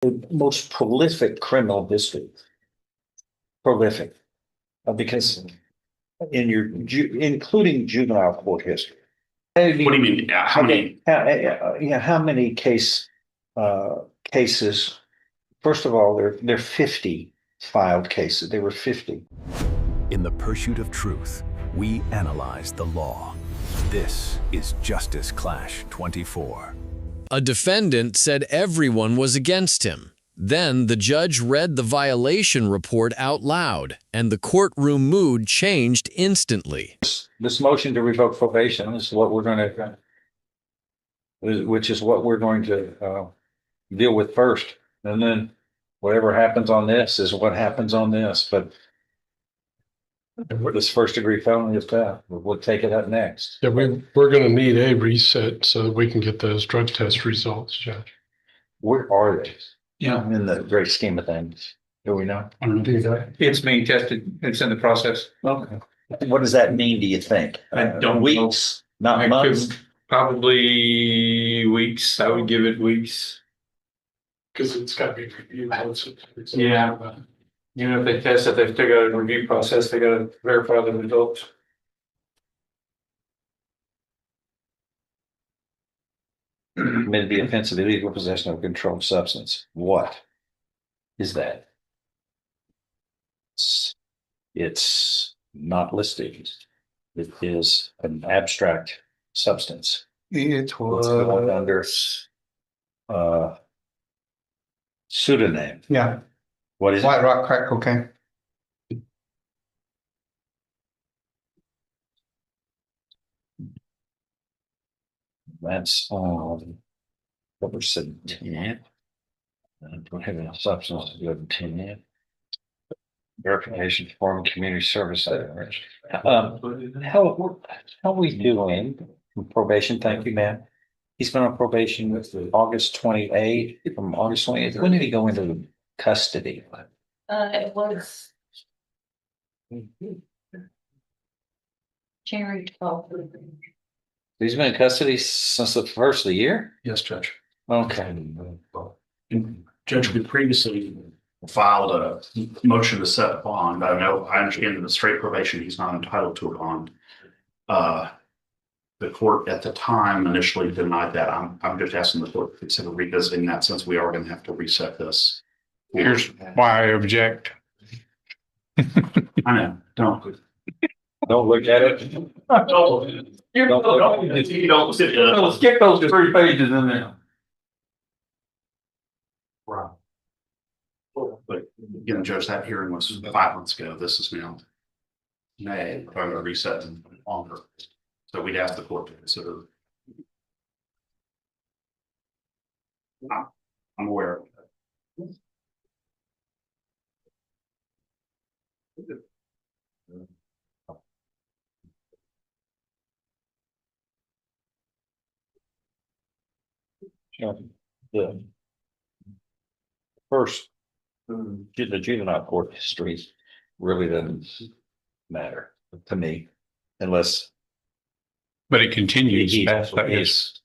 the most prolific criminal history. Prolific. Because in your, including juvenile court history. What do you mean? How many? Yeah, how many cases? First of all, there are 50 filed cases. There were 50. In the pursuit of truth, we analyze the law. This is Justice Clash 24. A defendant said everyone was against him. Then the judge read the violation report out loud, and the courtroom mood changed instantly. This motion to revoke probation is what we're going to, which is what we're going to deal with first. And then whatever happens on this is what happens on this. But this first degree felony is bad. We'll take it up next. Yeah, we're going to need a reset so that we can get those drug test results, Judge. Where are they? Yeah. In the great scheme of things, do we know? It's being tested. It's in the process. Okay. What does that mean, do you think? I don't know. Weeks, not months? Probably weeks. I would give it weeks. Because it's got to be reviewed. Yeah. Even if they test it, they've still got a review process. They got to verify the results. Committed the offense of illegal possession of a controlled substance. What is that? It's not listed. It is an abstract substance. It It's going under pseudonym. Yeah. What is it? White rock crack cocaine. That's number 17. Don't have any substance to go to 10. Verification form, community service. How we doing from probation? Thank you, ma'am. He's been on probation with August 28th. From August 28th. When did he go into custody? It was January 12th. He's been in custody since the first of the year? Yes, Judge. Okay. Judge, we previously filed a motion to set a bond. I understand that the straight probation, he's not entitled to a bond. The court at the time initially denied that. I'm just asking the court to consider revisiting that since we are going to have to reset this. Here's why I object. I know, don't. Don't look at it. Skip those 3 pages in there. Right. But again, Judge, that hearing was 5 months ago. This is now May, we're going to reset and longer. So we'd ask the court to consider. I'm aware of that. The first, the juvenile court history really doesn't matter to me unless But it continues. he's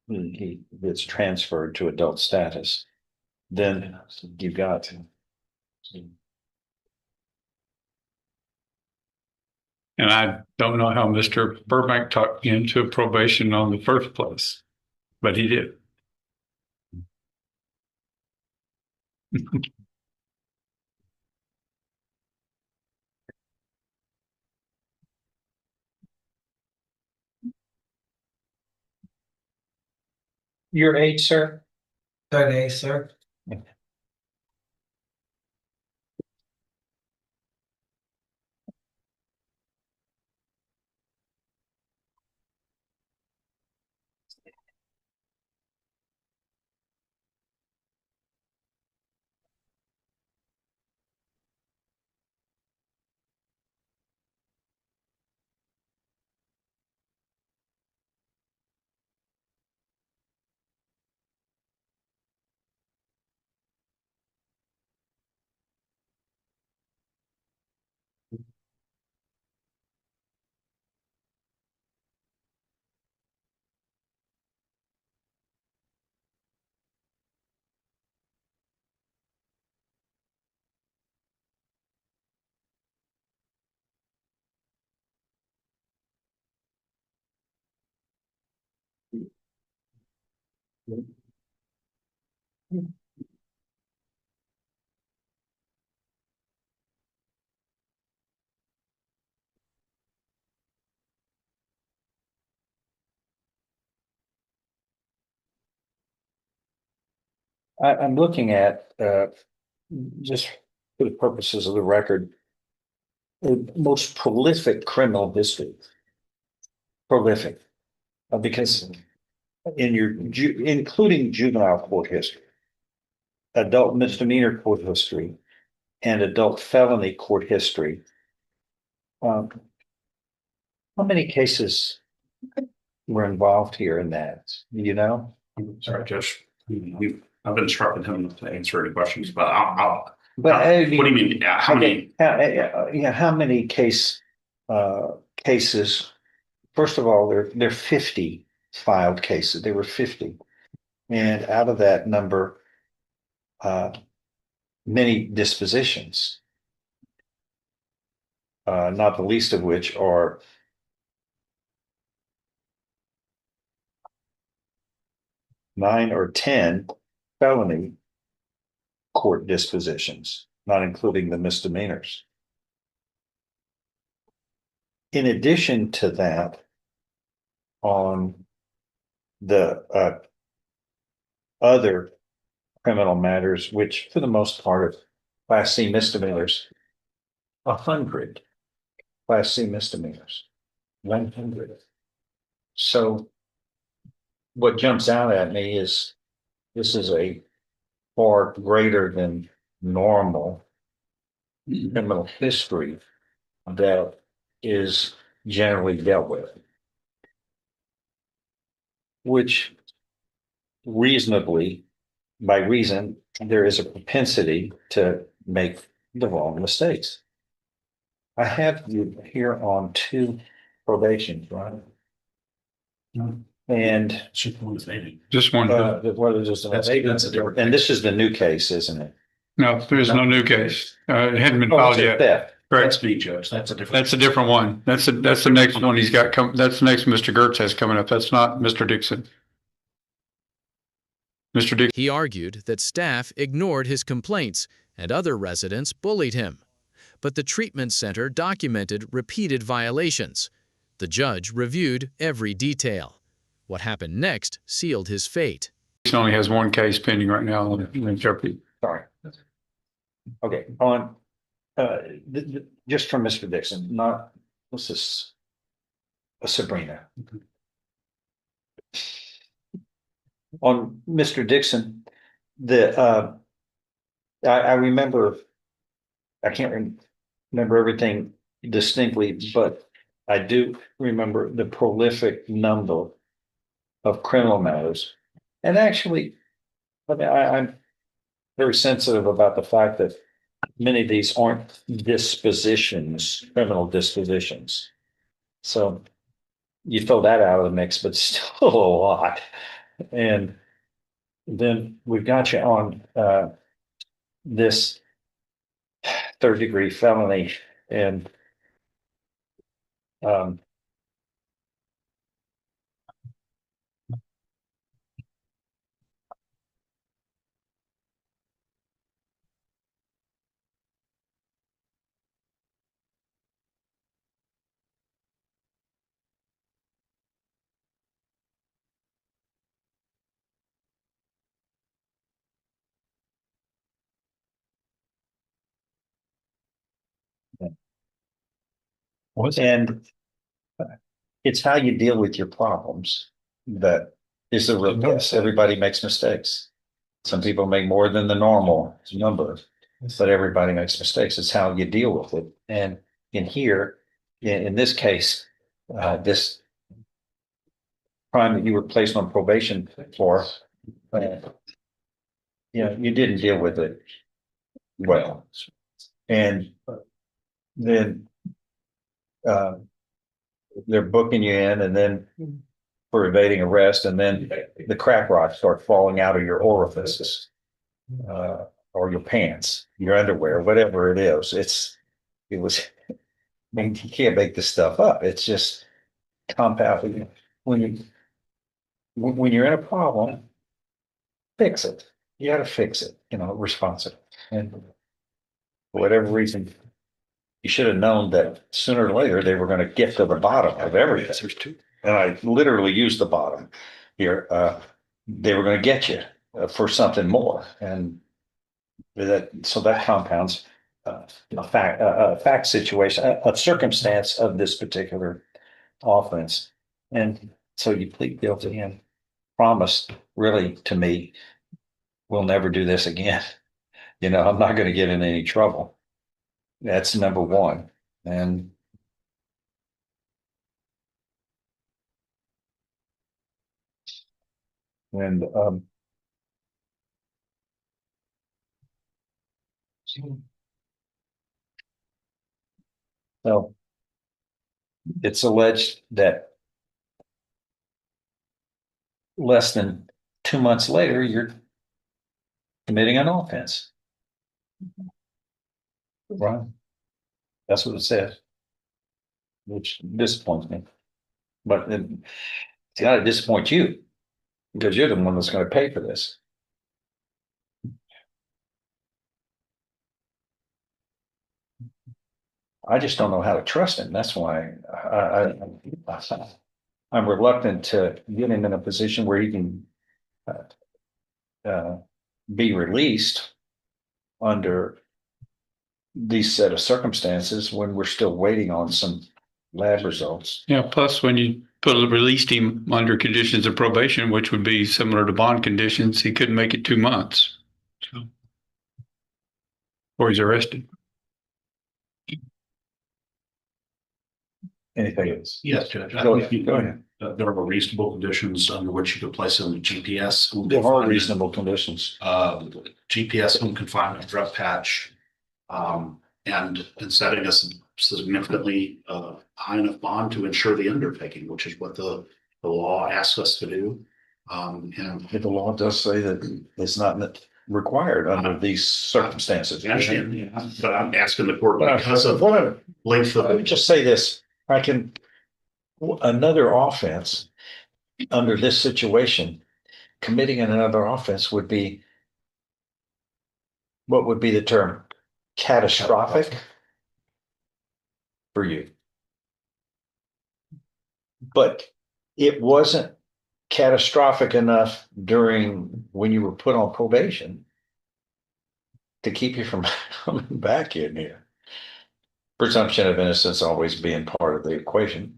he gets transferred to adult status, then you've got And I don't know how Mr. Burbank talked me into probation on the first place, but he did. your age, sir. 38, sir. I'm looking at, just for the purposes of the record, the most prolific criminal history. Prolific. Because in your, including juvenile court history, adult misdemeanor court history, and adult felony court history. How many cases were involved here in that? Do you know? Sorry, Judge. I've been instructing him to answer any questions, but But what do you mean? Yeah, how many? Yeah, how many cases? First of all, there are 50 filed cases. There were 50, and out of that number, many dispositions. Not the least of which are 9 or 10 felony court dispositions, not including the misdemeanors. In addition to that, on the other criminal matters, which for the most part are Class C misdemeanors, 100 Class C misdemeanors, 100. So what jumps out at me is this is a far greater than normal criminal history that is generally dealt with, which reasonably, by reason, there is a propensity to make the wrong mistakes. I have you here on 2 probations, right? And Just one. what is this? That's a different And this is the new case, isn't it? No, there's no new case. It hadn't been Oh, filed it's a yet. theft. That's me, Judge. That's a different. That's a different one. That's the next one he's got that's the next Mr. Gertz has coming up. That's not Mr. Dixon. Mr. Dixon. He argued that staff ignored his complaints and other residents bullied him. But the treatment center documented repeated violations. The judge reviewed every detail. What happened next sealed his fate. Dixon only has one case pending right now on Jeopardy. Sorry. Okay, on, just from Mr. Dixon, not, what's this? Sabrina. On Mr. Dixon, I remember, I can't remember everything distinctly, but I do remember the prolific number of criminal matters. And actually, I mean, I'm very sensitive about the fact that many of these aren't dispositions, criminal dispositions. So you throw that out of the mix, but still a lot. And then we've got you on this 3rd-degree felony, and and it's how you deal with your problems that is the real test. Everybody makes mistakes. Some people make more than the normal number, but everybody makes mistakes. It's how you deal with it. And in here, in this case, this crime that you were placed on probation for, you didn't deal with it well. And then they're booking you in, and then for evading arrest, and then the crack rocks start falling out of your orifices, or your pants, your underwear, whatever it is. I mean, you can't make this stuff up. It's just compounding. When you're in a problem, fix it. You gotta fix it, responsibly. And for whatever reason, you should have known that sooner or later they were gonna get to the bottom of everything. And I literally used the bottom here. They were gonna get you for something more. And that compounds a fact situation, a circumstance of this particular offense. And so you plead guilty and promise really to me, we'll never do this again. I'm not going to get in any trouble. That's number one. And so it's alleged that less than 2 months later, you're committing an offense. Right? That's what it says, which disappoints me. But it's got to disappoint you because you're the one that's going to pay for this. I just don't know how to trust him. That's why I'm reluctant to get him in a position where he can be released under these set of circumstances when we're still waiting on some lab results. Yeah, plus when you released him under conditions of probation, which would be similar to bond conditions, he couldn't make it 2 months. So, or he's arrested. Anything else? Yes, Judge. Go ahead. There are reasonable conditions under which you could place him in GPS. There are reasonable conditions. GPS home confinement drug patch, and setting us significantly high enough bond to ensure the undertaking, which is what the law asks us to do. And The law does say that it's not required under these circumstances. I understand, yeah, but I'm asking the court But because of let length me of. just say this, another offense under this situation, committing another offense would be, what would be the term? Catastrophic for you. But it wasn't catastrophic enough during when you were put on probation to keep you from coming back in here. Presumption of innocence always being part of the equation.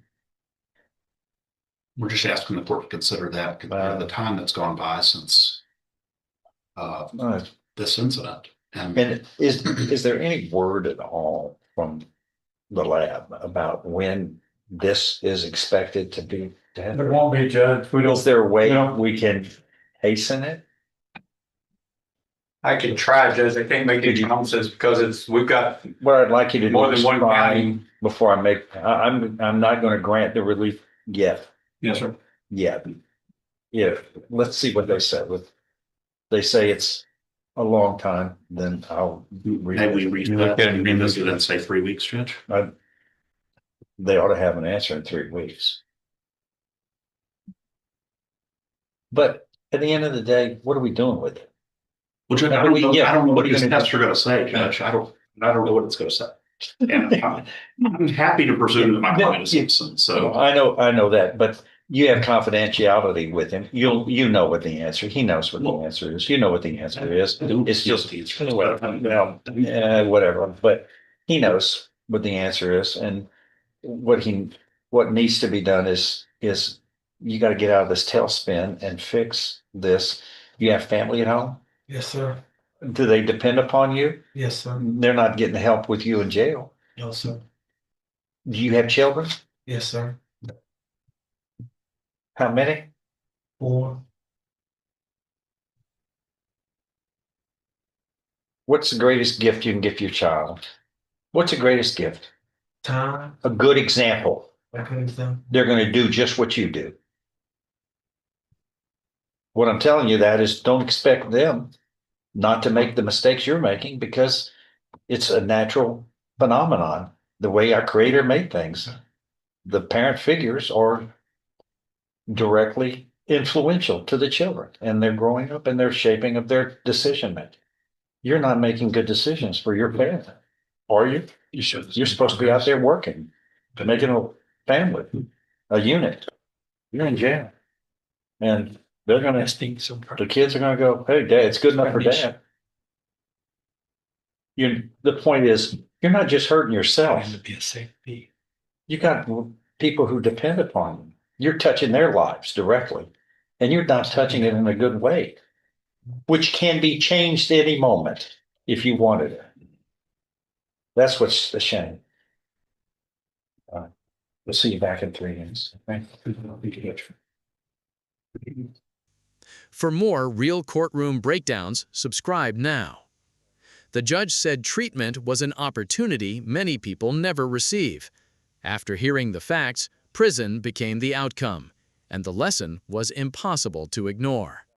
We're just asking the court to consider that, the time that's gone by since this incident. And is there any word at all from the lab about when this is expected to be dead? There won't be, Judge. Is there a way No. we can hasten it? I can try, Judge. I can't make any promises because we've got What I'd like you to do more than is one try county. before I make, I'm not going to grant the relief yet. Yes, sir. Yet. Let's see what they said. They say it's a long time, then I'll Maybe we read You look that at it and revisit it and say 3 weeks, Judge. They ought to have an answer in 3 weeks. But at the end of the day, what are we doing with it? Well, Judge, Now, I don't know what what are you these gonna tests are gonna say, Judge. I don't know what it's gonna say. And I'm happy to presume that my client is innocent, so. I know that, but you have confidentiality with him. You know what the answer, he knows what the answer is. You know what the answer is. It's just, whatever, but he knows what the answer is. And what needs to be done is you got to get out of this tailspin and fix this. You have family at home? Yes, sir. Do they depend upon you? Yes, sir. They're not getting help with you in jail. No, sir. Do you have children? Yes, sir. How many? 4. What's the greatest gift you can give your child? What's the greatest gift? Time. A good example. Okay, sir. They're going to do just what you do. What I'm telling you that is don't expect them not to make the mistakes you're making because it's a natural phenomenon, the way our creator made things. The parent figures are directly influential to the children, and they're growing up and they're shaping of their decision making. You're not making good decisions for your parent, are you? You should. You're supposed to be out there working, making a family, a unit. You're in jail. And they're gonna, the kids are gonna go, hey, dad, it's good enough for dad. The point is, you're not just hurting yourself. You got people who depend upon you. You're touching their lives directly, and you're not touching it in a good way, which can be changed any moment if you wanted it. That's what's the shame. We'll see you back in 3 days. For more real courtroom breakdowns, subscribe now. The judge said treatment was an opportunity many people never receive. After hearing the facts, prison became the outcome, and the lesson was impossible to ignore.